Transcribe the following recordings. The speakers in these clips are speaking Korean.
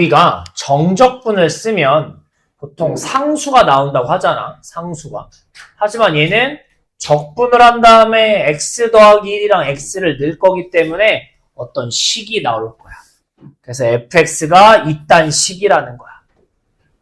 우리가 정적분을 쓰면 보통 상수가 나온다고 하잖아. 상수가. 하지만 얘는 적분을 한 다음에 x 더하기 1이랑 x를 넣을 거기 때문에 어떤 식이 나올 거야. 그래서 fx가 이딴 식이라는 거야.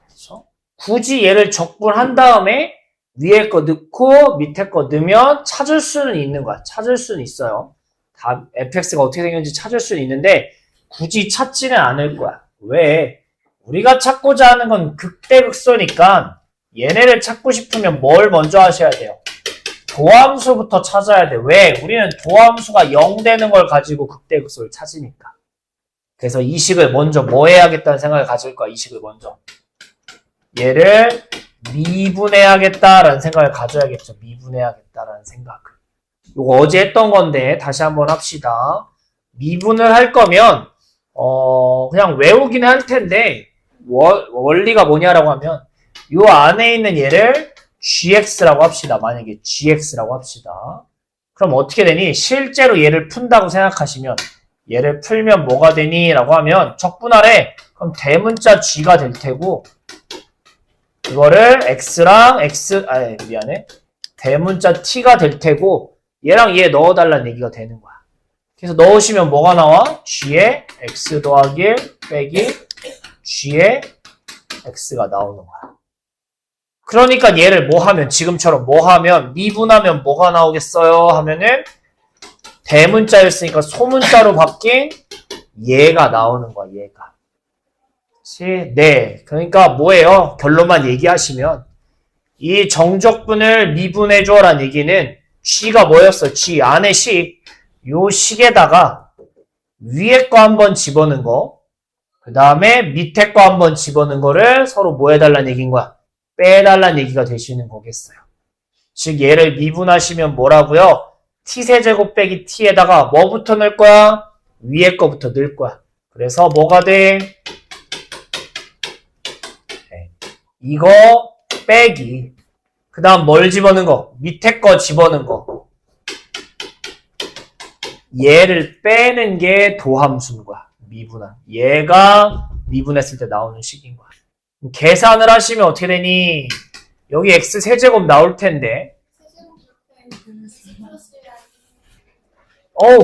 그렇죠? 굳이 얘를 적분한 다음에 위에 거 넣고 밑에 거 넣으면 찾을 수는 있는 거야. 찾을 수는 있어요. 다 fx가 어떻게 생겼는지 찾을 수는 있는데 굳이 찾지는 않을 거야. 왜? 우리가 찾고자 하는 건 극대극소니까 얘네를 찾고 싶으면 뭘 먼저 하셔야 돼요? 도함수부터 찾아야 돼. 왜? 우리는 도함수가 0 되는 걸 가지고 극대극소를 찾으니까. 그래서 이 식을 먼저 뭐 해야겠다는 생각을 가질 거야. 이 식을 먼저. 얘를 미분해야겠다라는 생각을 가져야겠죠. 미분해야겠다라는 생각을. 이거 어제 했던 건데 다시 한번 합시다. 미분을 할 거면 그냥 외우긴 할 텐데 원리가 뭐냐라고 하면 요 안에 있는 얘를 gx라고 합시다. 만약에 gx라고 합시다. 그럼 어떻게 되니? 실제로 얘를 푼다고 생각하시면 얘를 풀면 뭐가 되니? 라고 하면 적분하래. 그럼 대문자 g가 될 테고 이거를 x랑 대문자 t가 될 테고 얘랑 얘 넣어달라는 얘기가 되는 거야. 그래서 넣으시면 뭐가 나와? g에 x 더하기 1 빼기 g에 x가 나오는 거야. 그러니까 얘를 뭐 하면, 지금처럼 뭐 하면, 미분하면 뭐가 나오겠어요? 하면은 대문자였으니까 소문자로 바뀐 얘가 나오는 거야, 얘가. 그치? 네. 그러니까 뭐예요? 결론만 얘기하시면 이 정적분을 미분해줘 라는 얘기는 g가 뭐였어? g 안에 식. 요 식에다가 위에 거 한번 집어넣은 거, 그 다음에 밑에 거 한번 집어넣은 거를 서로 뭐 해달라는 얘기인 거야? 빼달라는 얘기가 되시는 거겠어요. 즉 얘를 미분하시면 뭐라고요? t세제곱 빼기 t에다가 뭐부터 넣을 거야? 위에 거부터 넣을 거야. 그래서 뭐가 돼? 이거 빼기, 그 다음 뭘 집어넣은 거? 밑에 거 집어넣은 거. 얘를 빼는 게 도함수인 거야. 미분한. 얘가 미분했을 때 나오는 식인 거야. 계산을 하시면 어떻게 되니? 여기 x 세제곱 나올 텐데.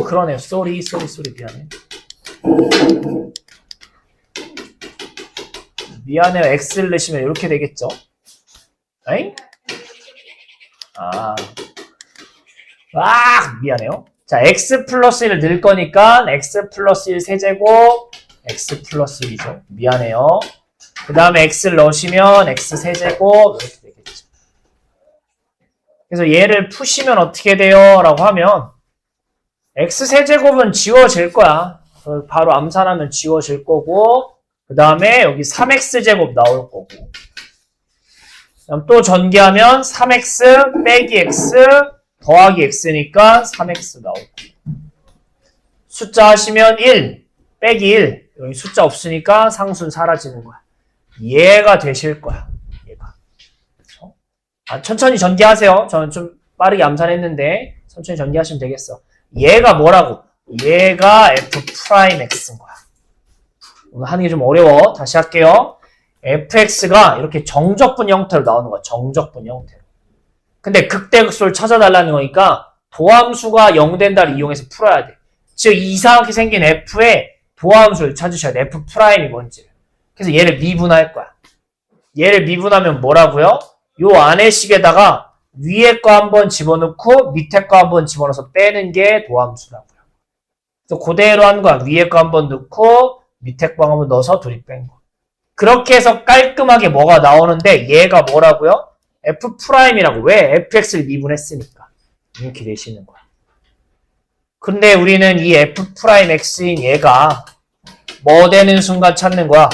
그러네요. 쏘리 미안해. 미안해요. x를 넣으시면 이렇게 되겠죠? 에잉? 미안해요. 자, x 플러스 1을 넣을 거니까 x 플러스 1 세제곱 x 플러스 1이죠. 미안해요. 그 다음에 x를 넣으시면 x 세제곱 이렇게 되겠죠. 그래서 얘를 푸시면 어떻게 돼요? 라고 하면 x 세제곱은 지워질 거야. 바로 암산하면 지워질 거고, 그 다음에 여기 3x제곱 나올 거고, 그다음 또 전개하면 3x 빼기 x 더하기 x니까 3x 나올 거고, 숫자 하시면 1 빼기 1, 여기 숫자 없으니까 상수는 사라지는 거야. 얘가 되실 거야. 얘가. 천천히 전개하세요. 저는 좀 빠르게 암산했는데 천천히 전개하시면 되겠어. 얘가 뭐라고? 얘가 f'x인 거야. 오늘 하는 게 좀 어려워. 다시 할게요. fx가 이렇게 정적분 형태로 나오는 거야. 정적분 형태로. 근데 극대극소를 찾아달라는 거니까 도함수가 0 된다를 이용해서 풀어야 돼. 즉 이상하게 생긴 f의 도함수를 찾으셔야 돼. f'이 뭔지. 그래서 얘를 미분할 거야. 얘를 미분하면 뭐라고요? 요 안에 식에다가 위에 거 한번 집어넣고 밑에 거 한번 집어넣어서 빼는 게 도함수라고요. 그래서 그대로 하는 거야. 위에 거 한번 넣고 밑에 거 한번 넣어서 둘이 뺀 거. 그렇게 해서 깔끔하게 뭐가 나오는데 얘가 뭐라고요? f'이라고. 왜? fx를 미분했으니까. 이렇게 되시는 거야. 근데 우리는 이 f'x인 얘가 뭐 되는 순간 찾는 거야?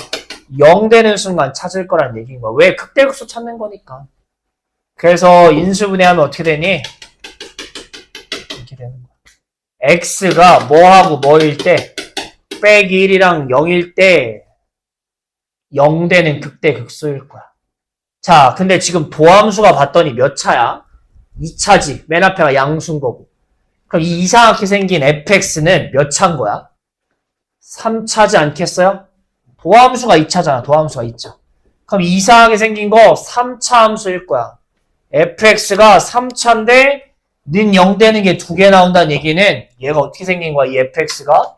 0 되는 순간 찾을 거란 얘기인 거야. 왜? 극대극소 찾는 거니까. 그래서 인수분해하면 어떻게 되니? 이렇게 되는 거야. x가 뭐하고 뭐일 때, 빼기 1이랑 0일 때 0 되는 극대극소일 거야. 자, 근데 지금 도함수가 봤더니 몇 차야? 2차지. 맨 앞에가 양수인 거고. 그럼 이 이상하게 생긴 fx는 몇 차인 거야? 3차지 않겠어요? 도함수가 2차잖아. 도함수가 2차. 그럼 이상하게 생긴 거 3차 함수일 거야. fx가 3차인데 는 0 되는 게 2개 나온다는 얘기는 얘가 어떻게 생긴 거야? 이 fx가?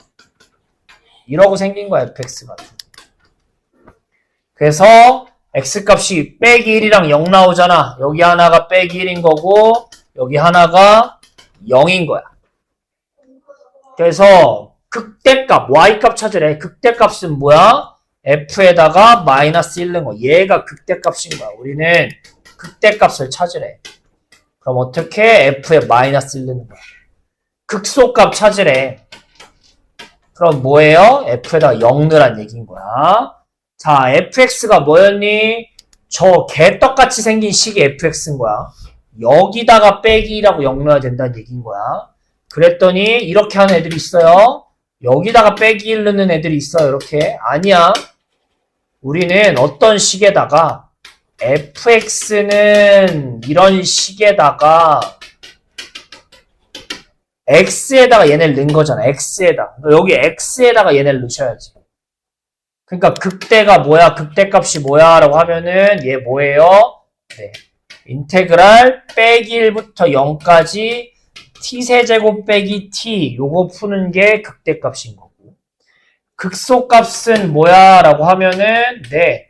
이러고 생긴 거야. fx가. 그래서 x값이 빼기 1이랑 0 나오잖아. 여기 하나가 빼기 1인 거고 여기 하나가 0인 거야. 그래서 극대값, y값 찾으래. 극대값은 뭐야? f에다가 마이너스 1 넣은 거. 얘가 극대값인 거야. 우리는 극대값을 찾으래. 그럼 어떻게? f에 마이너스 1 넣는 거야. 극소값 찾으래. 그럼 뭐예요? f에다가 0 넣으란 얘기인 거야. 자, fx가 뭐였니? 저 개떡같이 생긴 식이 fx인 거야. 여기다가 빼기라고 0 넣어야 된다는 얘기인 거야. 그랬더니 이렇게 하는 애들이 있어요. 여기다가 빼기 1 넣는 애들이 있어요. 이렇게. 아니야. 우리는 어떤 식에다가 fx는 이런 식에다가 x에다가 얘네를 넣은 거잖아. x에다. 여기 x에다가 얘네를 넣으셔야지. 그러니까 극대가 뭐야? 극대값이 뭐야? 라고 하면은 얘 뭐예요? 네. 인테그랄 빼기 1부터 0까지 t세제곱 빼기 t 요거 푸는 게 극대값인 거고 극소값은 뭐야? 라고 하면은 네.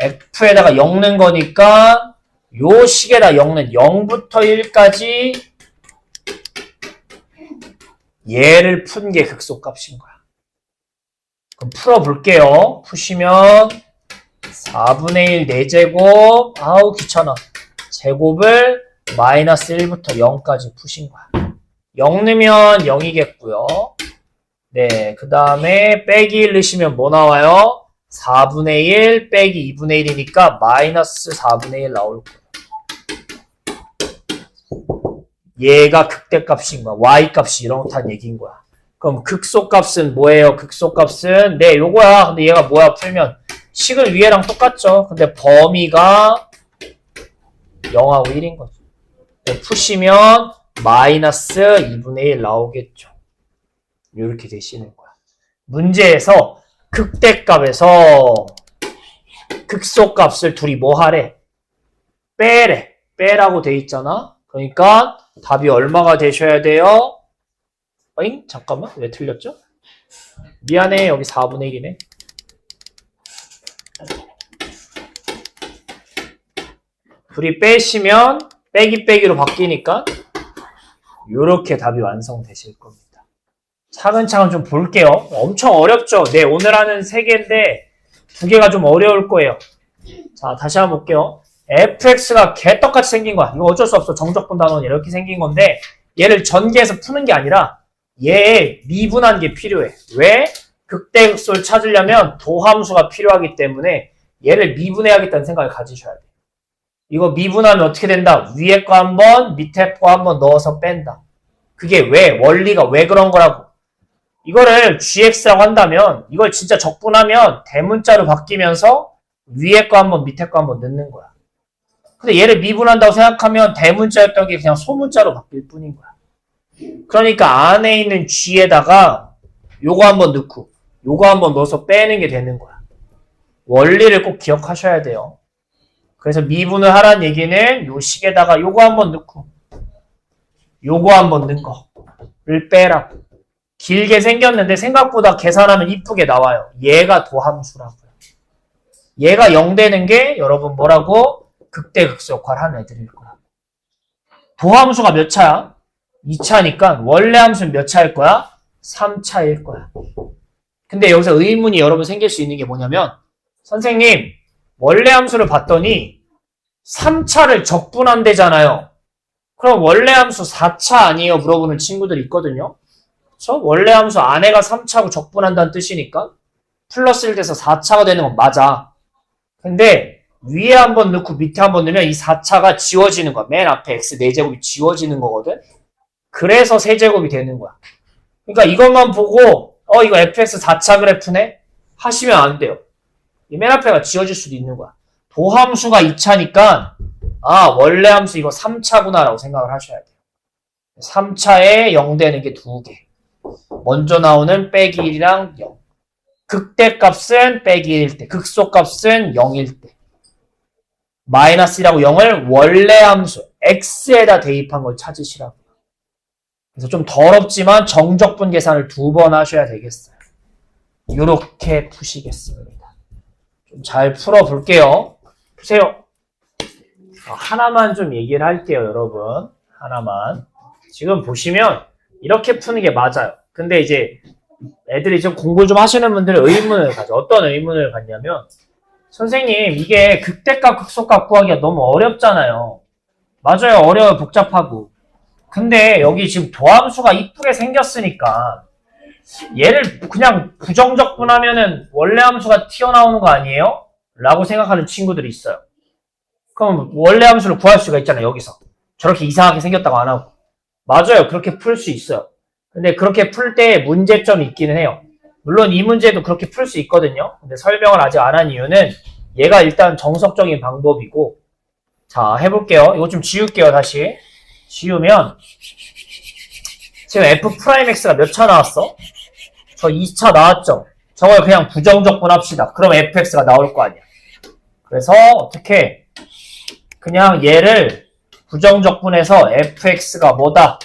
f에다가 0 넣은 거니까 요 식에다 0는 0부터 1까지 얘를 푼 게 극소값인 거야. 그럼 풀어볼게요. 푸시면 4분의 1 4제곱 아우 귀찮아. 제곱을 마이너스 1부터 0까지 푸신 거야. 0 넣으면 0이겠고요. 네, 그 다음에 빼기 1 넣으시면 뭐 나와요? 4분의 1 빼기 2분의 1이니까 마이너스 4분의 1 나올 거예요. 얘가 극대값인 거야. y값이 이렇다는 얘기인 거야. 그럼 극소값은 뭐예요? 극소값은 네 요거야. 근데 얘가 뭐야? 풀면 식은 위에랑 똑같죠. 근데 범위가 0하고 1인 거죠. 네, 푸시면 마이너스 2분의 1 나오겠죠. 이렇게 되시는 거야. 문제에서 극대값에서 극소값을 둘이 뭐 하래? 빼래. 빼라고 돼 있잖아. 그러니까 답이 얼마가 되셔야 돼요? 어잉? 잠깐만. 왜 틀렸죠? 미안해. 여기 4분의 1이네. 둘이 빼시면 빼기 빼기로 바뀌니까 이렇게 답이 완성되실 겁니다. 차근차근 좀 볼게요. 엄청 어렵죠? 네, 오늘 하는 3개인데 2개가 좀 어려울 거예요. 자, 다시 한번 볼게요. fx가 개떡같이 생긴 거야. 이거 어쩔 수 없어. 정적분 단원 이렇게 생긴 건데 얘를 전개해서 푸는 게 아니라 얘의 미분한 게 필요해. 왜? 극대극소를 찾으려면 도함수가 필요하기 때문에 얘를 미분해야겠다는 생각을 가지셔야 돼요. 이거 미분하면 어떻게 된다? 위에 거 한 번, 밑에 거 한 번 넣어서 뺀다. 그게 왜? 원리가 왜 그런 거라고? 이거를 gx라고 한다면 이걸 진짜 적분하면 대문자로 바뀌면서 위에 거 한 번, 밑에 거 한 번 넣는 거야. 근데 얘를 미분한다고 생각하면 대문자였던 게 그냥 소문자로 바뀔 뿐인 거야. 그러니까 안에 있는 g에다가 요거 한번 넣고 요거 한번 넣어서 빼는 게 되는 거야. 원리를 꼭 기억하셔야 돼요. 그래서 미분을 하라는 얘기는 요 식에다가 요거 한번 넣고 요거 한번 넣은 거를 빼라고. 길게 생겼는데 생각보다 계산하면 이쁘게 나와요. 얘가 도함수라고요. 얘가 0 되는 게 여러분 뭐라고? 극대극소 역할을 하는 애들일 거야. 도함수가 몇 차야? 2차니까 원래 함수는 몇 차일 거야? 3차일 거야. 근데 여기서 의문이 여러분 생길 수 있는 게 뭐냐면 선생님 원래 함수를 봤더니 3차를 적분한대잖아요. 그럼 원래 함수 4차 아니에요? 물어보는 친구들이 있거든요. 그렇죠? 원래 함수 안에가 3차고 적분한다는 뜻이니까 플러스 1 돼서 4차가 되는 건 맞아. 근데 위에 한번 넣고 밑에 한번 넣으면 이 4차가 지워지는 거야. 맨 앞에 x 4제곱이 지워지는 거거든. 그래서 세제곱이 되는 거야. 그러니까 이것만 보고 이거 fx 4차 그래프네? 하시면 안 돼요. 이 맨 앞에가 지워질 수도 있는 거야. 도함수가 2차니까 원래 함수 이거 3차구나 라고 생각을 하셔야 돼요. 3차에 0 되는 게 2개. 먼저 나오는 빼기 1이랑 0. 극대값은 빼기 1일 때, 극소값은 0일 때. 마이너스라고 0을 원래 함수 x에다 대입한 걸 찾으시라고. 그래서 좀 더럽지만 정적분 계산을 2번 하셔야 되겠어요. 이렇게 푸시겠습니다. 좀 잘 풀어볼게요. 보세요. 하나만 좀 얘기를 할게요, 여러분. 하나만. 지금 보시면 이렇게 푸는 게 맞아요. 근데 이제 애들이 좀 공부를 좀 하시는 분들은 의문을 가져. 어떤 의문을 갖냐면, 선생님, 이게 극대값, 극소값 구하기가 너무 어렵잖아요. 맞아요. 어려워요. 복잡하고. 근데 여기 지금 도함수가 이쁘게 생겼으니까 얘를 그냥 부정적분하면은 원래 함수가 튀어나오는 거 아니에요? 라고 생각하는 친구들이 있어요. 그럼 원래 함수를 구할 수가 있잖아요. 여기서. 저렇게 이상하게 생겼다고 안 하고. 맞아요. 그렇게 풀 수 있어요. 근데 그렇게 풀 때 문제점이 있기는 해요. 물론 이 문제도 그렇게 풀 수 있거든요. 근데 설명을 아직 안 한 이유는 얘가 일단 정석적인 방법이고, 자, 해볼게요. 이거 좀 지울게요, 다시. 지우면, 지금 f'x가 몇 차 나왔어? 저 2차 나왔죠? 저걸 그냥 부정적분 합시다. 그럼 fx가 나올 거 아니야. 그래서 어떻게, 그냥 얘를 부정적분해서 fx가 뭐다?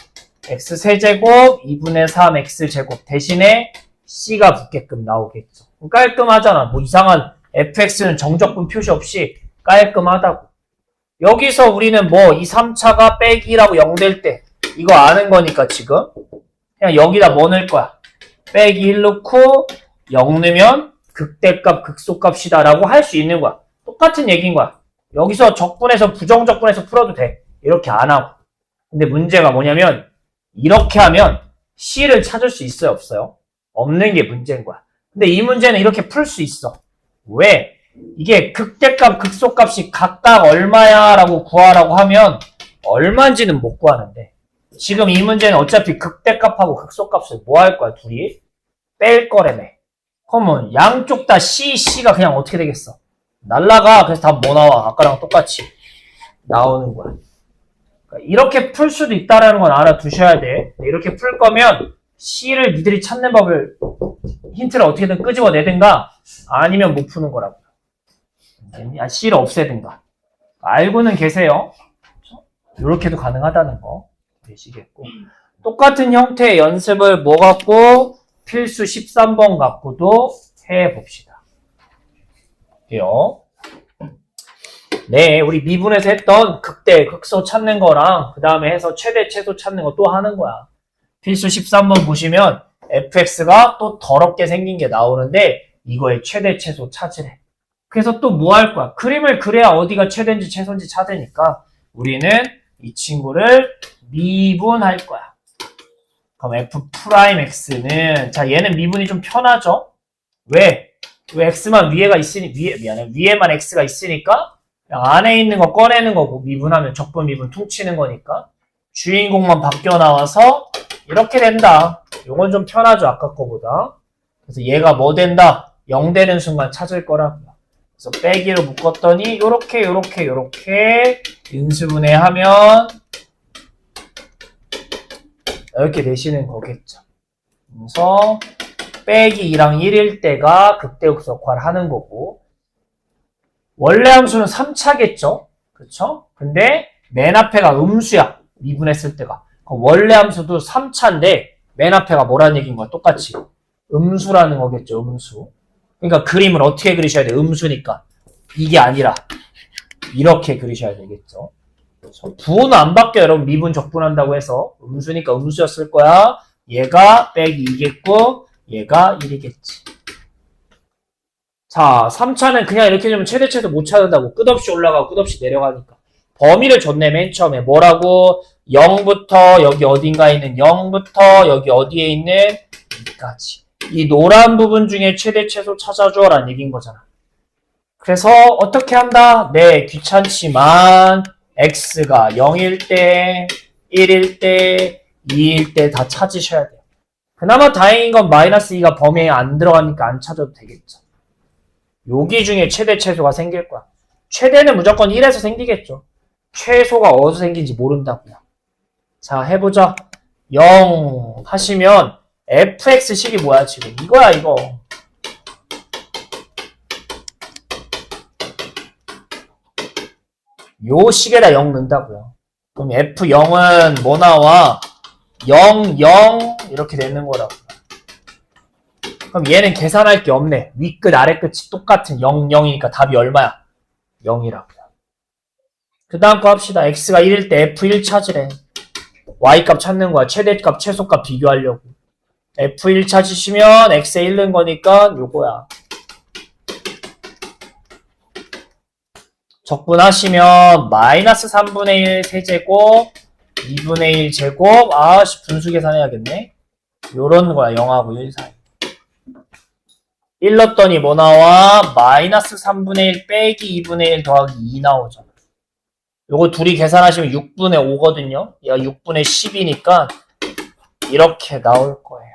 x세제곱 2분의 3 x제곱 대신에 c가 붙게끔 나오겠죠. 깔끔하잖아. 뭐 이상한 fx는 정적분 표시 없이 깔끔하다고. 여기서 우리는 뭐 이 3차가 빼기라고 0 될 때 이거 아는 거니까 지금 그냥 여기다 뭐 넣을 거야? 빼기 1 넣고 0 넣으면 극대값 극소값이다 라고 할 수 있는 거야. 똑같은 얘기인 거야. 여기서 적분해서 부정적분해서 풀어도 돼. 이렇게 안 하고. 근데 문제가 뭐냐면 이렇게 하면 c를 찾을 수 있어요, 없어요? 없는 게 문제인 거야. 근데 이 문제는 이렇게 풀 수 있어. 왜? 이게 극대값, 극소값이 각각 얼마야 라고 구하라고 하면 얼마인지는 못 구하는데 지금 이 문제는 어차피 극대값하고 극소값을 뭐 할 거야, 둘이? 뺄 거라며. 그러면 양쪽 다 C가 그냥 어떻게 되겠어? 날라가. 그래서 답 뭐 나와? 아까랑 똑같이 나오는 거야. 그러니까 이렇게 풀 수도 있다는 건 알아두셔야 돼. 이렇게 풀 거면 C를 니들이 찾는 법을 힌트를 어떻게든 끄집어내든가 아니면 못 푸는 거라고요. C를 없애든가. 알고는 계세요. 이렇게도 가능하다는 거 되시겠고. 똑같은 형태의 연습을 뭐 갖고 필수 13번 갖고도 해봅시다. 볼게요. 네, 우리 미분에서 했던 극대, 극소 찾는 거랑 그 다음에 해서 최대, 최소 찾는 거 또 하는 거야. 필수 13번 보시면 fx가 또 더럽게 생긴 게 나오는데 이거의 최대, 최소 찾으래. 그래서 또 뭐 할 거야? 그림을 그려야 어디가 최대인지 최소인지 찾으니까 우리는 이 친구를 미분할 거야. 그럼 f'x는 자 얘는 미분이 좀 편하죠? 왜? 왜 x만 위에가 있으니 위에만 x가 있으니까 그냥 안에 있는 거 꺼내는 거고 미분하면 적분 미분 퉁치는 거니까 주인공만 바뀌어 나와서 이렇게 된다. 요건 좀 편하죠, 아까 거보다. 그래서 얘가 뭐 된다? 0 되는 순간 찾을 거라고요. 그래서 빼기로 묶었더니 요렇게 인수분해하면 이렇게 되시는 거겠죠. 그래서 빼기 2랑 1일 때가 극대극소역할을 하는 거고 원래 함수는 3차겠죠? 그쵸? 근데 맨 앞에가 음수야. 미분했을 때가. 그럼 원래 함수도 3차인데 맨 앞에가 뭐라는 얘기인 거야? 똑같이. 음수라는 거겠죠. 음수. 그러니까 그림을 어떻게 그리셔야 돼? 음수니까. 이게 아니라 이렇게 그리셔야 되겠죠. 부호는 안 바뀌어요. 여러분 미분 적분한다고 해서 음수니까 음수였을 거야. 얘가 빼기 2겠고 얘가 1이겠지. 자, 3차는 그냥 이렇게 되면 최대 최소 못 찾는다고. 끝없이 올라가고 끝없이 내려가니까. 범위를 줬네, 맨 처음에. 뭐라고? 0부터 여기 어딘가에 있는 0부터 여기 어디에 있는 2까지. 이 노란 부분 중에 최대 최소 찾아줘 라는 얘기인 거잖아. 그래서 어떻게 한다? 네, 귀찮지만 x가 0일 때, 1일 때, 2일 때 다 찾으셔야 돼요. 그나마 다행인 건 마이너스 2가 범위에 안 들어가니까 안 찾아도 되겠죠. 여기 중에 최대 최소가 생길 거야. 최대는 무조건 1에서 생기겠죠. 최소가 어디서 생긴지 모른다고요. 자, 해보자. 0 하시면 fx식이 뭐야 지금? 이거야 이거. 요 식에다 0 넣는다고요. 그럼 F0은 뭐 나와? 0, 0 이렇게 되는 거라고. 그럼 얘는 계산할 게 없네. 윗끝 아래끝이 똑같은 0, 0이니까 답이 얼마야? 0이라고요. 그 다음 거 합시다. x가 1일 때 f1 찾으래. y값 찾는 거야. 최대값, 최소값 비교하려고. f1 찾으시면 x에 1 넣은 거니까 요거야. 적분하시면 마이너스 3분의 1 세제곱 2분의 1 제곱 아씨 분수 계산해야겠네. 요런 거야. 0하고 1 사이. 1 넣었더니 뭐 나와? 마이너스 3분의 1 빼기 2분의 1 더하기 2 나오잖아. 요거 둘이 계산하시면 6분의 5거든요. 얘가 6분의 10이니까 이렇게 나올 거예요.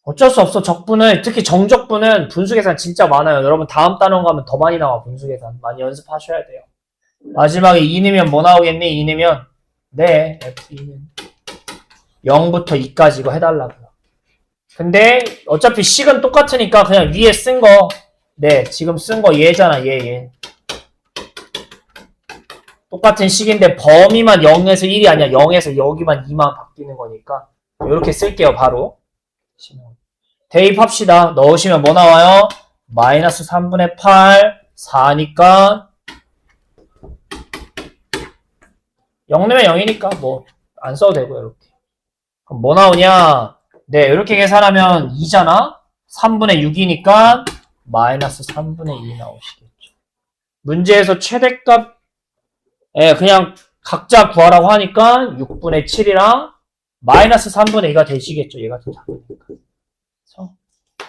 어쩔 수 없어. 적분은, 특히 정적분은 분수 계산 진짜 많아요. 여러분 다음 단원 가면 더 많이 나와. 분수 계산 많이 연습하셔야 돼요. 마지막에 2 넣으면 뭐 나오겠니? 2 넣으면 네, F2는 0부터 2까지 이거 해달라고요. 근데 어차피 식은 똑같으니까 그냥 위에 쓴 거, 네, 지금 쓴 거 얘잖아. 얘. 똑같은 식인데 범위만 0에서 1이 아니야. 0에서 여기만 2만 바뀌는 거니까 이렇게 쓸게요. 바로 대입합시다. 넣으시면 뭐 나와요? 마이너스 3분의 8 4니까 0 넣으면 0이니까 뭐 안 써도 되고요. 이렇게. 그럼 뭐 나오냐? 네, 이렇게 계산하면 2잖아? 3분의 6이니까 마이너스 3분의 2 나오시겠죠. 문제에서 최대값 그냥 각자 구하라고 하니까 6분의 7이랑 마이너스 3분의 2가 되시겠죠. 얘가 더 작으니까.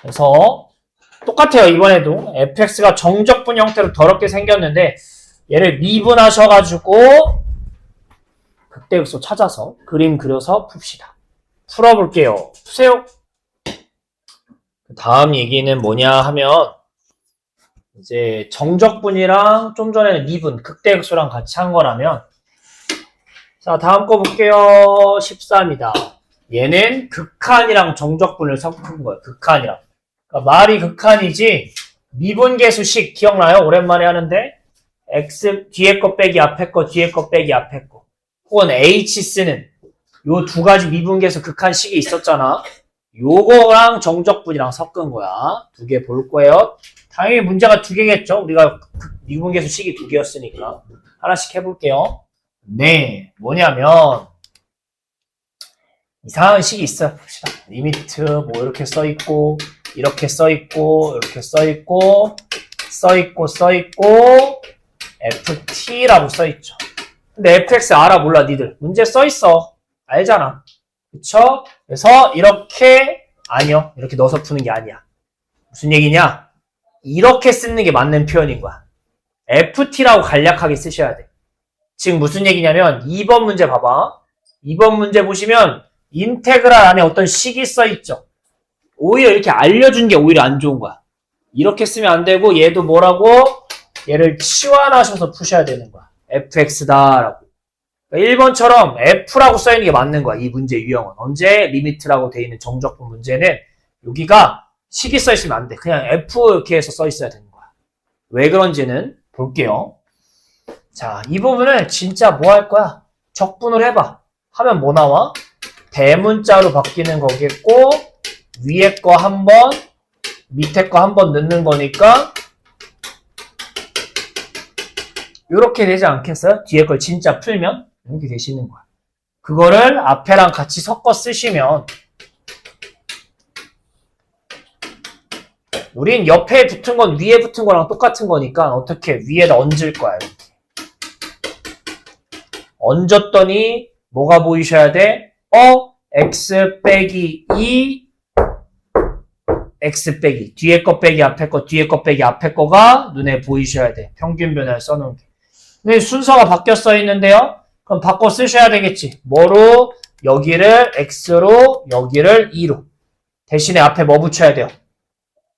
그래서 똑같아요. 이번에도 fx가 정적분 형태로 더럽게 생겼는데 얘를 미분하셔가지고 극대극소 찾아서 그림 그려서 풉시다. 풀어볼게요. 푸세요. 다음 얘기는 뭐냐 하면 이제 정적분이랑 좀 전에는 미분, 극대극소랑 같이 한 거라면 자 다음 거 볼게요. 14입니다. 얘는 극한이랑 정적분을 섞은 거예요. 극한이랑. 그러니까 말이 극한이지 미분계수식 기억나요? 오랜만에 하는데 x 뒤에 거 빼기 앞에 거 뒤에 거 빼기 앞에 거 혹은 h 쓰는 요 두 가지 미분계수 극한식이 있었잖아. 요거랑 정적분이랑 섞은 거야. 두 개 볼 거예요. 당연히 문제가 두 개겠죠. 우리가 미분계수 식이 두 개였으니까. 하나씩 해볼게요. 네, 뭐냐면 이상한 식이 있어요. 봅시다. 리미트 뭐 이렇게 써있고 이렇게 써있고 이렇게 써있고 ft라고 써있죠. 근데 fx 알아 몰라 니들. 문제 써있어. 알잖아. 그쵸? 그래서 이렇게 아니요. 이렇게 넣어서 푸는 게 아니야. 무슨 얘기냐? 이렇게 쓰는 게 맞는 표현인 거야. ft라고 간략하게 쓰셔야 돼. 지금 무슨 얘기냐면 2번 문제 봐봐. 2번 문제 보시면 인테그랄 안에 어떤 식이 써있죠. 오히려 이렇게 알려준 게 오히려 안 좋은 거야. 이렇게 쓰면 안 되고 얘도 뭐라고? 얘를 치환하셔서 푸셔야 되는 거야. fx다라고. 1번처럼 f라고 써있는 게 맞는 거야. 이 문제 유형은. 언제 리미트라고 돼 있는 정적분 문제는 여기가 식이 써있으면 안 돼. 그냥 f 이렇게 해서 써있어야 되는 거야. 왜 그런지는 볼게요. 자, 이 부분을 진짜 뭐 할 거야? 적분을 해봐. 하면 뭐 나와? 대문자로 바뀌는 거겠고 위에 거 한 번, 밑에 거 한 번 넣는 거니까 이렇게 되지 않겠어요? 뒤에 걸 진짜 풀면 이렇게 되시는 거야. 그거를 앞에랑 같이 섞어 쓰시면 우린 옆에 붙은 건 위에 붙은 거랑 똑같은 거니까 어떻게 위에다 얹을 거야. 이렇게. 얹었더니 뭐가 보이셔야 돼? x 빼기 2 x 빼기 뒤에 거 빼기 앞에 거 뒤에 거 빼기 앞에 거가 눈에 보이셔야 돼. 평균 변화를 써놓은 게. 근데 순서가 바뀌어 써 있는데요. 그럼 바꿔 쓰셔야 되겠지. 뭐로? 여기를 x로 여기를 2로. 대신에 앞에 뭐 붙여야 돼요?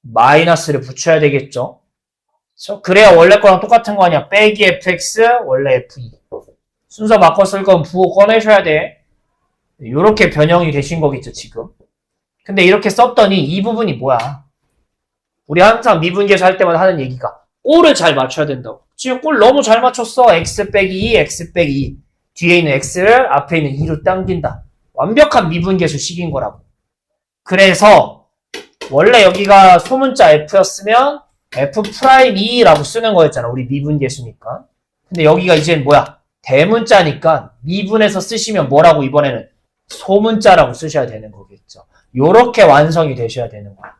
마이너스를 붙여야 되겠죠. 그렇죠? 그래야 원래 거랑 똑같은 거 아니야. 빼기 fx 원래 f2. 순서 바꿔 쓸 건 부호 꺼내셔야 돼. 이렇게 변형이 되신 거겠죠 지금. 근데 이렇게 썼더니 이 부분이 뭐야? 우리 항상 미분계수 할 때마다 하는 얘기가 꼴을 잘 맞춰야 된다고. 지금 꼴 너무 잘 맞췄어. x 빼기 2, x 빼기 2. 뒤에 있는 x를 앞에 있는 2로 당긴다. 완벽한 미분계수 식인 거라고. 그래서 원래 여기가 소문자 f였으면 f'2라고 쓰는 거였잖아. 우리 미분계수니까. 근데 여기가 이제 뭐야? 대문자니까 미분해서 쓰시면 뭐라고 이번에는 소문자라고 쓰셔야 되는 거겠죠. 요렇게 완성이 되셔야 되는 거야.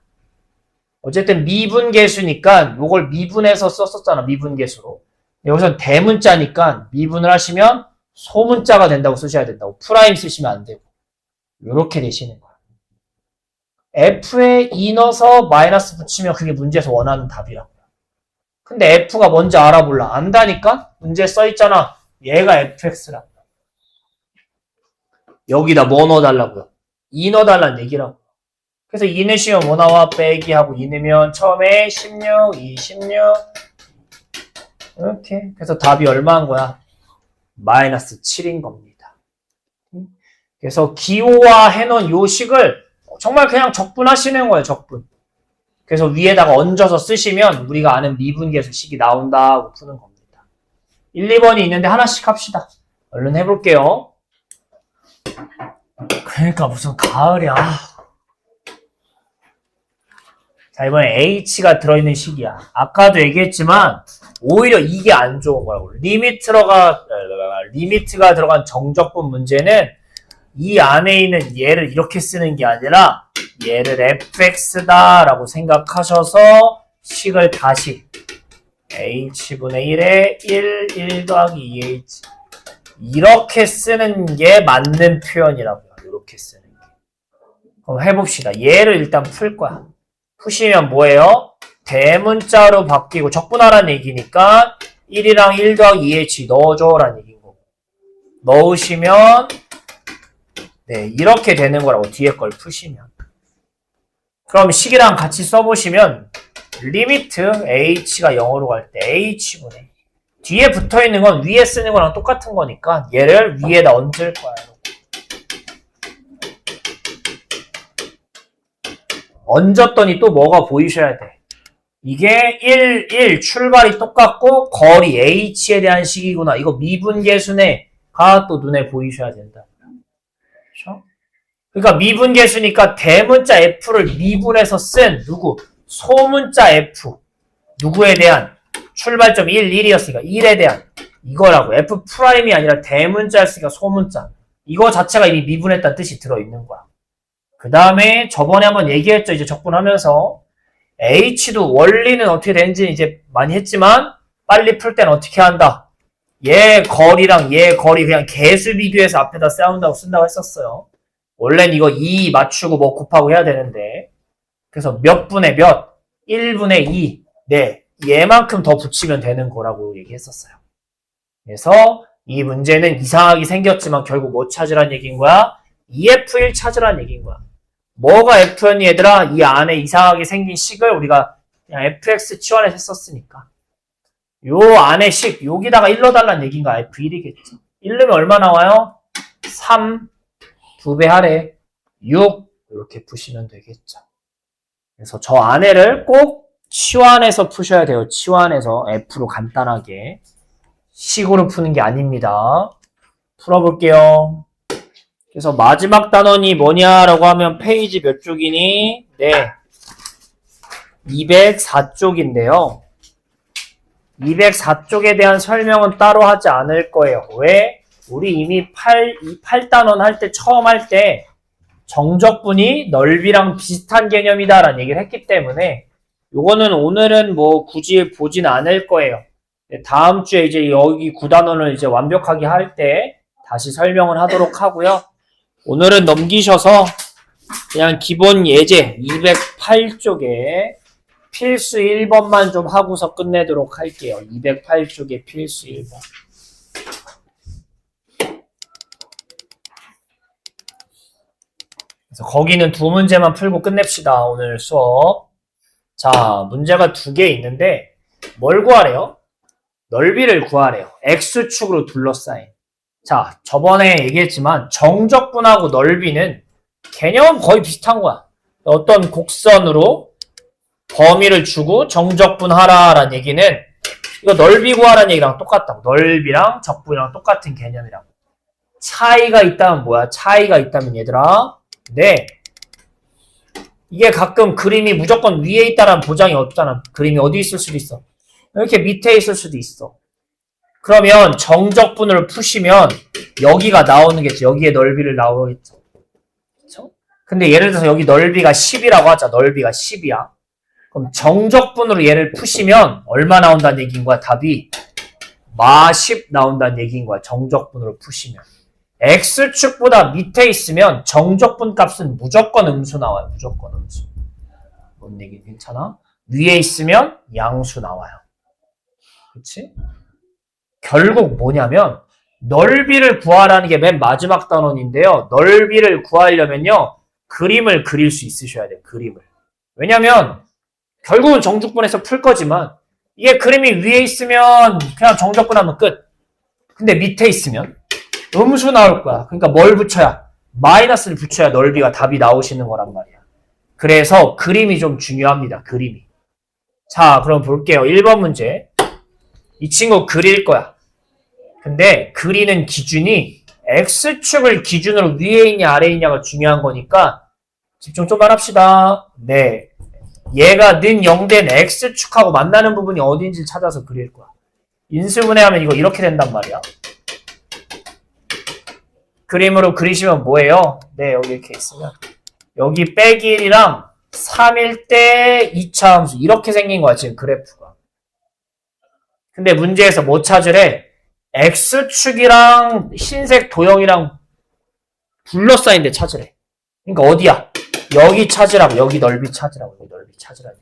어쨌든 미분계수니까 요걸 미분해서 썼었잖아. 미분계수로. 여기선 대문자니까 미분을 하시면 소문자가 된다고 쓰셔야 된다고. 프라임 쓰시면 안 되고. 요렇게 되시는 거야. F에 2 넣어서 마이너스 붙이면 그게 문제에서 원하는 답이라고요. 근데 F가 뭔지 알아볼라. 안다니까? 문제에 써있잖아. 얘가 fx라고요. 여기다 뭐 넣어달라고요? 2 넣어달라는 얘기라고. 그래서 2 넣으시면 뭐 나와? 빼기 하고 2 넣으면 처음에 16, 26 이렇게. 그래서 답이 얼마인 거야? 마이너스 7인 겁니다. 그래서 기호화 해놓은 요 식을 정말 그냥 적분하시는 거예요. 적분. 그래서 위에다가 얹어서 쓰시면 우리가 아는 미분계수 식이 나온다고 푸는 겁니다. 1, 2번이 있는데 하나씩 합시다. 얼른 해볼게요. 그러니까 무슨 가을이야. 자, 이번에 H가 들어있는 식이야. 아까도 얘기했지만 오히려 이게 안 좋은 거라고. 리미트가 들어간 정적분 문제는 이 안에 있는 얘를 이렇게 쓰는 게 아니라 얘를 fx다라고 생각하셔서 식을 다시 h분의 1에 1 더하기 2h 이렇게 쓰는 게 맞는 표현이라고요. 이렇게 쓰는 게. 그럼 해봅시다. 얘를 일단 풀 거야. 푸시면 뭐예요? 대문자로 바뀌고 적분하라는 얘기니까 1이랑 1 더하기 2h 넣어줘라는 얘기인 거고. 넣으시면 네, 이렇게 되는 거라고. 뒤에 걸 푸시면. 그럼 식이랑 같이 써보시면 리미트 h가 0으로 갈 때 h분의 뒤에 붙어있는 건 위에 쓰는 거랑 똑같은 거니까 얘를 위에다 얹을 거야. 얹었더니 또 뭐가 보이셔야 돼. 이게 1 출발이 똑같고 거리 h에 대한 식이구나. 이거 미분계수네가 또 눈에 보이셔야 된다. 그렇죠? 그러니까 미분계수니까 대문자 f를 미분해서 쓴 누구? 소문자 f. 누구에 대한? 출발점 1이었으니까 1에 대한 이거라고. f'이 아니라 대문자였으니까 소문자. 이거 자체가 이미 미분했다는 뜻이 들어있는 거야. 그 다음에 저번에 한번 얘기했죠. 이제 적분하면서 h도 원리는 어떻게 되는지 이제 많이 했지만 빨리 풀 때는 어떻게 한다? 얘 거리랑 얘 거리 그냥 개수 비교해서 앞에다 쓴다고 했었어요. 원래는 이거 2 맞추고 뭐 곱하고 해야 되는데 그래서 몇 분의 몇? 1분의 2. 네, 얘만큼 더 붙이면 되는 거라고 얘기했었어요. 그래서 이 문제는 이상하게 생겼지만 결국 뭐 찾으란 얘기인 거야? EF1 찾으란 얘기인 거야. 뭐가 F였니 얘들아? 이 안에 이상하게 생긴 식을 우리가 그냥 FX 치환해서 했었으니까. 요 안에 식, 여기다가 1 넣어달라는 얘기인가? F1이겠죠. 1 넣으면 얼마 나와요? 3, 2배 하래. 6, 이렇게 푸시면 되겠죠. 그래서 저 안에를 꼭 치환해서 푸셔야 돼요. 치환해서 F로 간단하게. 식으로 푸는 게 아닙니다. 풀어볼게요. 그래서 마지막 단원이 뭐냐라고 하면 페이지 몇 쪽이니? 네. 204쪽인데요. 204쪽에 대한 설명은 따로 하지 않을 거예요. 왜? 우리 이미 8단원 할 때, 처음 할 때, 정적분이 넓이랑 비슷한 개념이다라는 얘기를 했기 때문에, 요거는 오늘은 뭐 굳이 보진 않을 거예요. 다음 주에 이제 여기 9단원을 이제 완벽하게 할 때, 다시 설명을 하도록 하고요. 오늘은 넘기셔서, 그냥 기본 예제 208쪽에 필수 1번만 좀 하고서 끝내도록 할게요. 208쪽에 필수 1번. 그래서 거기는 두 문제만 풀고 끝냅시다. 오늘 수업. 자, 문제가 두 개 있는데 뭘 구하래요? 넓이를 구하래요. X축으로 둘러싸인. 자, 저번에 얘기했지만 정적분하고 넓이는 개념은 거의 비슷한 거야. 어떤 곡선으로 범위를 주고 정적분하라라는 얘기는 이거 넓이 구하라는 얘기랑 똑같다고. 넓이랑 적분이랑 똑같은 개념이라고. 차이가 있다면 뭐야? 차이가 있다면 얘들아. 네. 이게 가끔 그림이 무조건 위에 있다는 보장이 없잖아. 그림이 어디 있을 수도 있어. 이렇게 밑에 있을 수도 있어. 그러면 정적분을 푸시면 여기가 나오는 겠지. 여기에 넓이를 나오겠죠. 그렇죠? 근데 예를 들어서 여기 넓이가 10이라고 하자. 넓이가 10이야. 그럼 정적분으로 얘를 푸시면 얼마 나온다는 얘기인 거야? 답이 마10 나온다는 얘기인 거야. 정적분으로 푸시면. X축보다 밑에 있으면 정적분 값은 무조건 음수 나와요. 무조건 음수. 뭔 얘기 괜찮아? 위에 있으면 양수 나와요. 그치? 결국 뭐냐면 넓이를 구하라는 게 맨 마지막 단원인데요. 넓이를 구하려면요. 그림을 그릴 수 있으셔야 돼요. 그림을. 왜냐면 결국은 정적분에서 풀 거지만 이게 그림이 위에 있으면 그냥 정적분 하면 끝. 근데 밑에 있으면 음수 나올 거야. 그러니까 뭘 붙여야? 마이너스를 붙여야 넓이가 답이 나오시는 거란 말이야. 그래서 그림이 좀 중요합니다. 그림이. 자, 그럼 볼게요. 1번 문제. 이 친구 그릴 거야. 근데 그리는 기준이 X축을 기준으로 위에 있냐 아래에 있냐가 중요한 거니까 집중 좀만 합시다. 네. 얘가 는 0된 X축하고 만나는 부분이 어딘지 찾아서 그릴 거야. 인수분해하면 이거 이렇게 된단 말이야. 그림으로 그리시면 뭐예요? 네, 여기 이렇게 있으면 여기 빼기 1이랑 3일 때 2차 함수 이렇게 생긴 거야 지금 그래프가. 근데 문제에서 뭐 찾으래? X축이랑 흰색 도형이랑 둘러싸인 데 찾으래. 그러니까 어디야? 여기 찾으라고. 여기 넓이 찾으라고. 여기 넓이 찾으라고.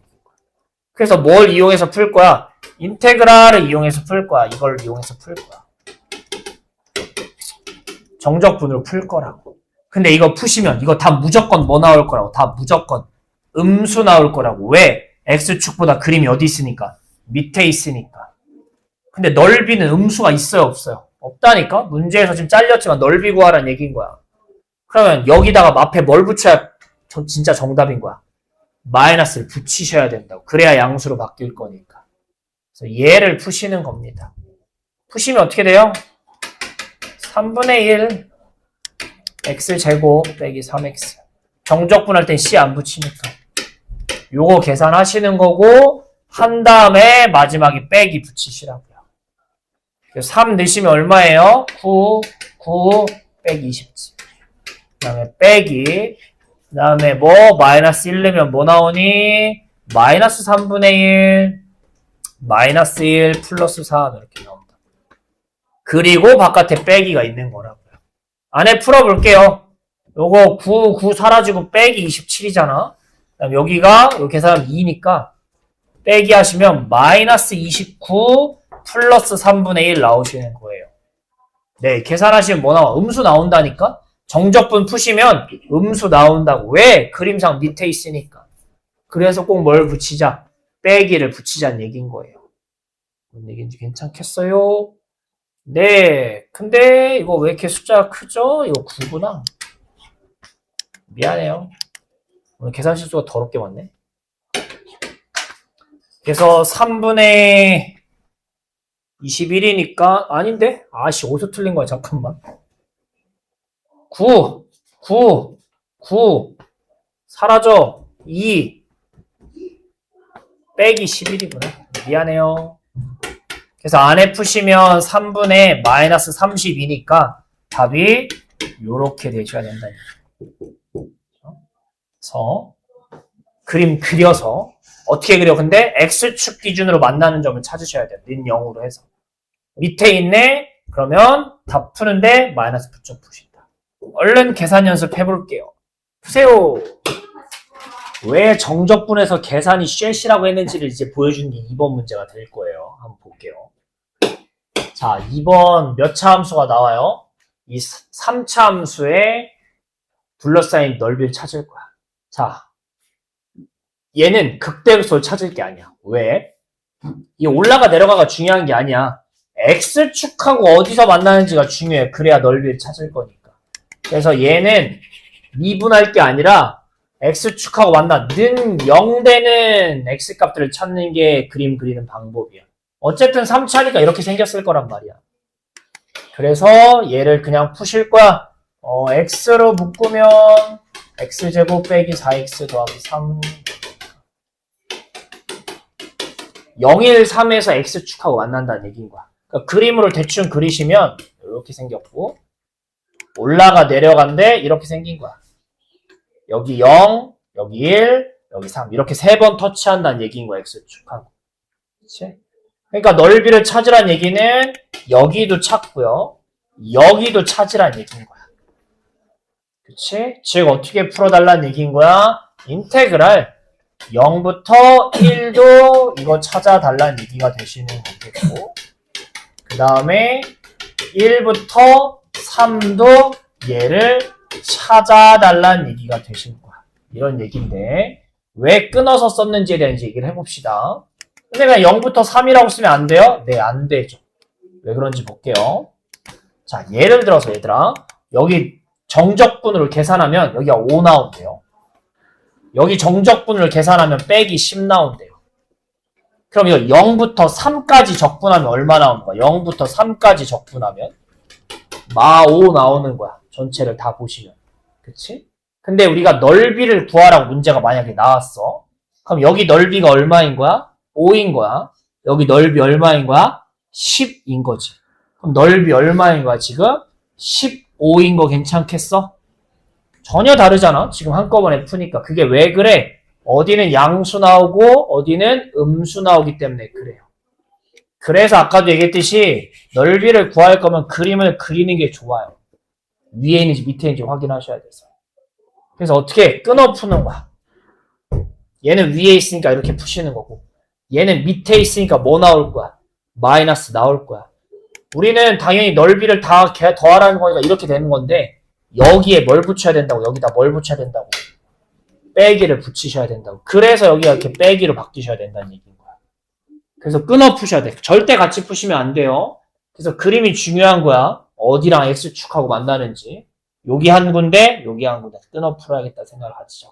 그래서 뭘 이용해서 풀 거야? 인테그랄을 이용해서 풀 거야. 이걸 이용해서 풀 거야. 정적분으로 풀 거라고. 근데 이거 푸시면 이거 다 무조건 뭐 나올 거라고. 다 무조건 음수 나올 거라고. 왜? X축보다 그림이 어디 있으니까? 밑에 있으니까. 근데 넓이는 음수가 있어요? 없어요? 없다니까? 문제에서 지금 잘렸지만 넓이 구하라는 얘기인 거야. 그러면 여기다가 앞에 뭘 붙여야 진짜 정답인 거야. 마이너스를 붙이셔야 된다고. 그래야 양수로 바뀔 거니까. 그래서 얘를 푸시는 겁니다. 푸시면 어떻게 돼요? 3분의 1 x제곱 빼기 3x. 정적분할 땐 c 안 붙이니까. 요거 계산하시는 거고 한 다음에 마지막에 빼기 붙이시라고요. 3 넣으시면 얼마예요? 9 빼기 20지. 그 다음에 빼기 그 다음에 뭐 마이너스 1 넣으면 뭐 나오니? 마이너스 3분의 1 마이너스 1 플러스 3 이렇게 나옵니다. 그리고 바깥에 빼기가 있는 거라고요. 안에 풀어볼게요. 요거 9 사라지고 빼기 27이잖아. 그다음 여기가 요 계산하면 2니까 빼기 하시면 마이너스 29 플러스 3분의 1 나오시는 거예요. 네, 계산하시면 뭐 나와? 음수 나온다니까? 정적분 푸시면 음수 나온다고. 왜? 그림상 밑에 있으니까. 그래서 꼭 뭘 붙이자? 빼기를 붙이자는 얘기인 거예요. 뭔 얘기인지 괜찮겠어요? 네, 근데 이거 왜 이렇게 숫자가 크죠? 이거 9구나. 미안해요. 오늘 계산 실수가 더럽게 많네. 그래서 3분의 21이니까 아닌데? 아씨 어디서 틀린 거야? 잠깐만. 9 사라져. 2 빼기 11이구나. 미안해요. 그래서 안에 푸시면 3분의 마이너스 32니까 답이 요렇게 되셔야 된다. 그래서 그림 그려서 어떻게 그려? 근데 X축 기준으로 만나는 점을 찾으셔야 돼요. 는 0으로 해서. 밑에 있네? 그러면 답 푸는데 마이너스 9점 푸신다. 얼른 계산 연습 해볼게요. 푸세요. 왜 정적분에서 계산이 쉐시라고 했는지를 이제 보여주는 게 2번 문제가 될 거예요. 한번 볼게요. 자, 2번 몇 차 함수가 나와요? 이 3차 함수의 둘러싸인 넓이를 찾을 거야. 자, 얘는 극대극소를 찾을 게 아니야. 왜? 이 올라가 내려가가 중요한 게 아니야. X축하고 어디서 만나는지가 중요해. 그래야 넓이를 찾을 거니까. 그래서 얘는 미분할 게 아니라 x축하고 만나 는 0되는 x값들을 찾는 게 그림 그리는 방법이야. 어쨌든 3차니까 이렇게 생겼을 거란 말이야. 그래서 얘를 그냥 푸실 거야. x로 묶으면 x제곱 빼기 4x 더하기 3 0, 1, 3에서 x축하고 만난다는 얘기인 거야. 그러니까 그림으로 대충 그리시면 이렇게 생겼고 올라가 내려간데 이렇게 생긴 거야. 여기 0, 여기 1, 여기 3 이렇게 3번 터치한다는 얘기인 거야. x축하고. 그치? 그러니까 넓이를 찾으란 얘기는 여기도 찾고요. 여기도 찾으란 얘기인 거야. 그치? 즉 어떻게 풀어달라는 얘기인 거야? 인테그랄 0부터 1도 이거 찾아달라는 얘기가 되시는 거겠고 그 다음에 1부터 3도 얘를 찾아달라는 얘기가 되시는 거야. 이런 얘기인데 왜 끊어서 썼는지에 대한 얘기를 해봅시다. 근데 그냥 0부터 3이라고 쓰면 안 돼요? 네, 안 되죠. 왜 그런지 볼게요. 자, 예를 들어서 얘들아 여기 정적분으로 계산하면 여기가 5 나온대요. 여기 정적분을 계산하면 빼기 10 나온대요. 그럼 이거 0부터 3까지 적분하면 얼마 나오는 거야? 0부터 3까지 적분하면 마 5 나오는 거야. 전체를 다 보시면. 그치? 근데 우리가 넓이를 구하라고 문제가 만약에 나왔어. 그럼 여기 넓이가 얼마인 거야? 5인 거야. 여기 넓이 얼마인 거야? 10인 거지. 그럼 넓이 얼마인 거야 지금? 15인 거 괜찮겠어? 전혀 다르잖아. 지금 한꺼번에 푸니까. 그게 왜 그래? 어디는 양수 나오고 어디는 음수 나오기 때문에 그래요. 그래서 아까도 얘기했듯이 넓이를 구할 거면 그림을 그리는 게 좋아요. 위에 있는지 밑에 있는지 확인하셔야 돼서. 그래서 어떻게 끊어 푸는 거야. 얘는 위에 있으니까 이렇게 푸시는 거고 얘는 밑에 있으니까 뭐 나올 거야? 마이너스 나올 거야. 우리는 당연히 넓이를 다 더하라는 거니까 이렇게 되는 건데 여기에 뭘 붙여야 된다고? 여기다 뭘 붙여야 된다고? 빼기를 붙이셔야 된다고. 그래서 여기가 이렇게 빼기로 바뀌셔야 된다는 얘기인 거야. 그래서 끊어 푸셔야 돼. 절대 같이 푸시면 안 돼요. 그래서 그림이 중요한 거야. 어디랑 x축하고 만나는지. 여기 한 군데, 여기 한 군데. 끊어 풀어야겠다 생각을 하시죠.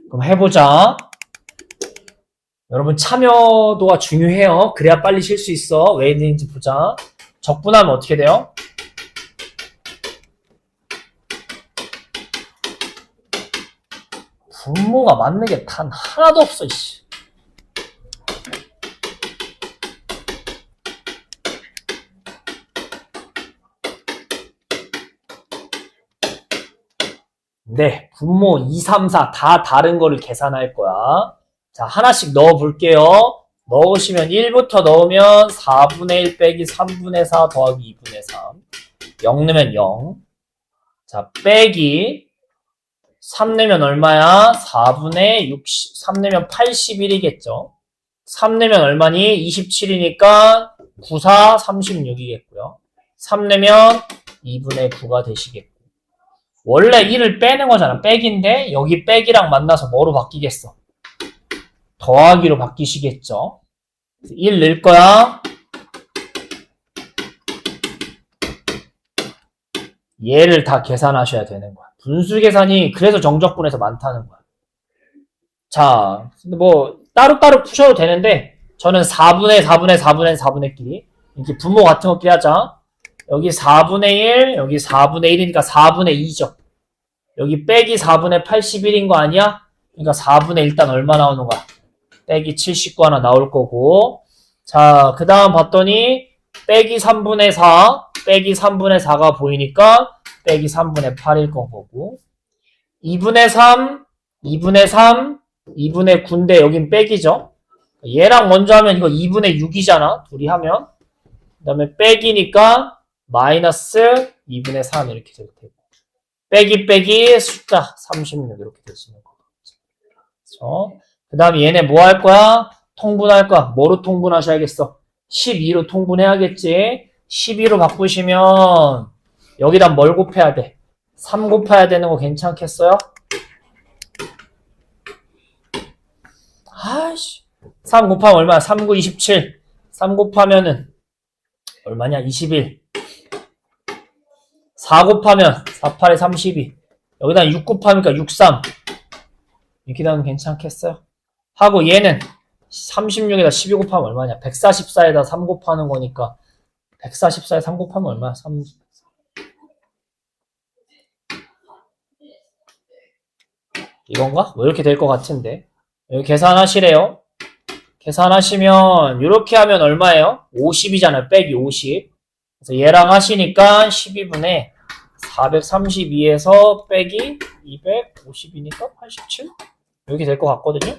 그럼 해보자. 여러분 참여도가 중요해요. 그래야 빨리 쉴 수 있어. 왜 있는지 보자. 적분하면 어떻게 돼요? 분모가 맞는 게 단 하나도 없어, 이씨. 네, 분모 2, 3, 4 다 다른 거를 계산할 거야. 자, 하나씩 넣어 볼게요. 넣으시면 1부터 넣으면 4분의 1 빼기 3분의 4 더하기 2분의 3. 0 넣으면 0. 자, 빼기 3 내면 얼마야? 4분의 60, 3 내면 81이겠죠. 3 내면 얼마니? 27이니까 9, 4, 36이겠고요. 3 내면 2분의 9가 되시겠고. 원래 1을 빼는 거잖아. 빼기인데 여기 빼기랑 만나서 뭐로 바뀌겠어? 더하기로 바뀌시겠죠. 1 넣을 거야. 얘를 다 계산하셔야 되는 거야. 분수 계산이 그래서 정적분에서 많다는 거야. 자, 근데 뭐 따로따로 푸셔도 되는데 저는 4분의 4분의 4분의 4분의끼리 이렇게 분모 같은 것끼리 하자. 여기 4분의 1, 여기 4분의 1이니까 4분의 2죠. 여기 빼기 4분의 81인 거 아니야? 그러니까 4분의 일단 얼마 나오는 거야? 빼기 79 하나 나올 거고. 자, 그 다음 봤더니 빼기 3분의 4, 빼기 3분의 4가 보이니까 빼기 3분의 8일 거고. 2분의 3, 2분의 3, 2분의 9인데 여긴 빼기죠. 얘랑 먼저 하면 이거 2분의 6이잖아. 둘이 하면. 그 다음에 빼기니까 마이너스 2분의 3 이렇게 되고. 빼기 숫자 36 이렇게 되시는 거죠. 그 다음에 얘네 뭐 할 거야? 통분할 거야. 뭐로 통분하셔야겠어? 12로 통분해야겠지. 12로 바꾸시면 여기다 뭘 곱해야 돼? 3 곱해야 되는 거 괜찮겠어요? 아이씨. 3 곱하면 얼마야? 3, 9, 27. 3 곱하면은 얼마냐? 21. 4 곱하면 4, 8에 32. 여기다 6 곱하니까 6, 3. 이렇게 나오면 괜찮겠어요? 하고 얘는 36에다 12 곱하면 얼마냐? 144에다 3 곱하는 거니까 144에 3 곱하면 얼마야? 3. 이건가? 뭐 이렇게 될 것 같은데. 여기 계산하시래요. 계산하시면 이렇게 하면 얼마예요? 50이잖아요. 빼기 50. 그래서 얘랑 하시니까 12분의 432에서 빼기 250이니까 87? 이렇게 될 것 같거든요.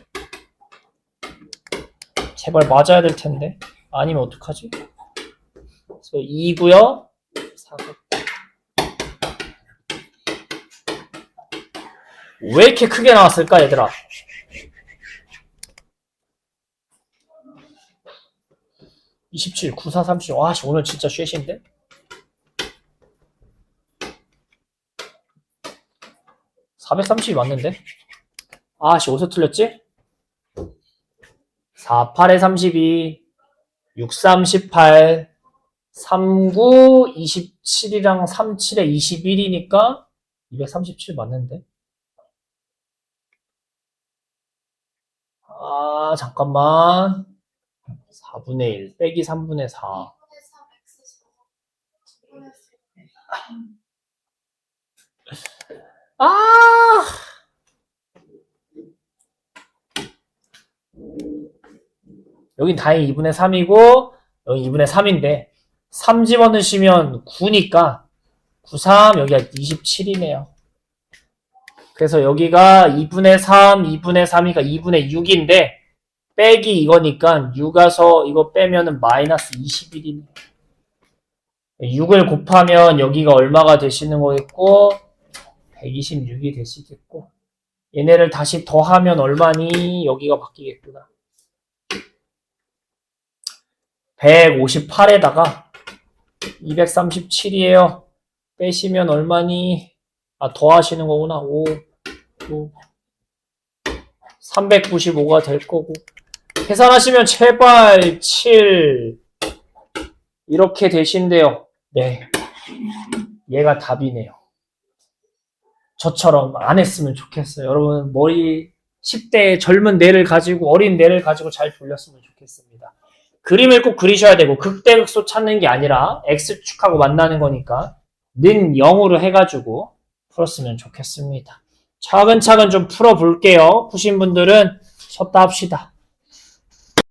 제발 맞아야 될 텐데. 아니면 어떡하지? 그래서 2고요. 4고. 왜 이렇게 크게 나왔을까, 얘들아? 27, 94, 30. 와, 오늘 진짜 쉐신데? 430이 맞는데? 아씨, 어디서 틀렸지? 4, 8에 32, 6, 3, 18, 3, 9, 27이랑 3, 7에 21이니까 237 맞는데? 아, 잠깐만. 4분의 1 빼기 3분의 4. 아! 여긴 다행히 2분의 3이고 여기 2분의 3인데 3 집어넣으시면 9니까 93 여기가 27이네요. 그래서 여기가 2분의 3, 2분의 3이니까 2분의 6인데 빼기 이거니까 6 와서 이거 빼면은 마이너스 21이네. 6을 곱하면 여기가 얼마가 되시는 거겠고 126이 되시겠고 얘네를 다시 더하면 얼마니? 여기가 바뀌겠구나. 158에다가 237이에요. 빼시면 얼마니? 아, 더하시는 거구나. 5, 395가 될 거고. 계산하시면 제발 7 이렇게 되신대요. 네. 얘가 답이네요. 저처럼 안 했으면 좋겠어요. 여러분 머리 10대 젊은 뇌를 가지고 어린 뇌를 가지고 잘 돌렸으면 좋겠습니다. 그림을 꼭 그리셔야 되고 극대극소 찾는 게 아니라 X축하고 만나는 거니까 는 0으로 해가지고 풀었으면 좋겠습니다. 차근차근 좀 풀어볼게요. 푸신 분들은 쉬었다 합시다.